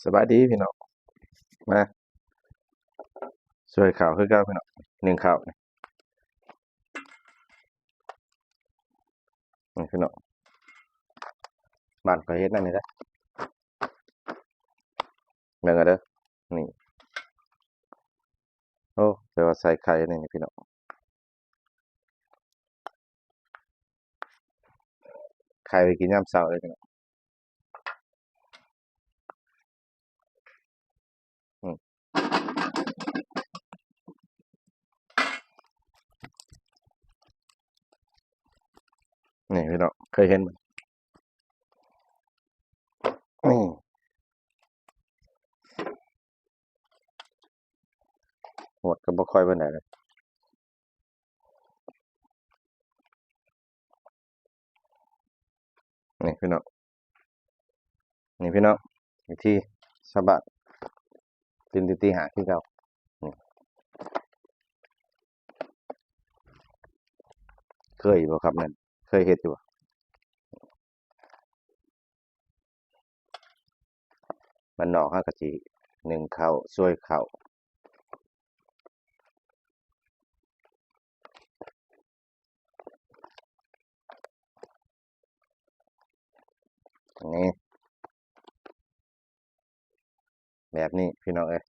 สบายดีพี่น้องมาช่วยข่าวคือเก่าพี่น้องหนึ่งข่าวนี่พี่น้องบ้านข่อยเฮ็ดนั่นนี่แหละเบิ่งเอาเด้อนี่โอ้แต่ว่าใส่ไข่นี่พี่น้องไข่ไปกินยามเช้าเลยพี่น้องอืมนี่พี่น้องเคยเห็นบ่นี่หมดก็บ่ค่อยปานใดเลยนี่พี่น้องนี่พี่น้องวิธีชาวบ้านตื่นตีห้าคือเก่านี่เคยบ่ครับนั่นเคยเฮ็ดอยู่บ่บ้านนอกเฮาก็สินึ่งข้าวซวยข้าวอันนี้แบบนี้พี่น้องเอ้ย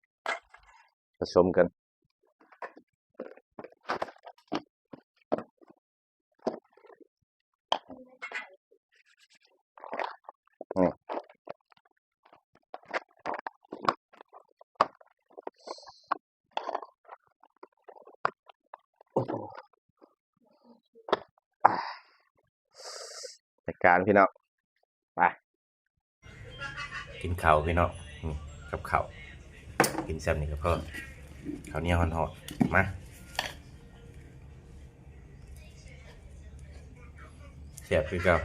ผสมกันนี่โอ้โฮจัดการพี่น้องไป กินข้าวพี่น้องนี่กับข้าวกินแซ่บนี่ก็พอข้าวเหนียวฮ้อนๆมาแซ่บคือเก่า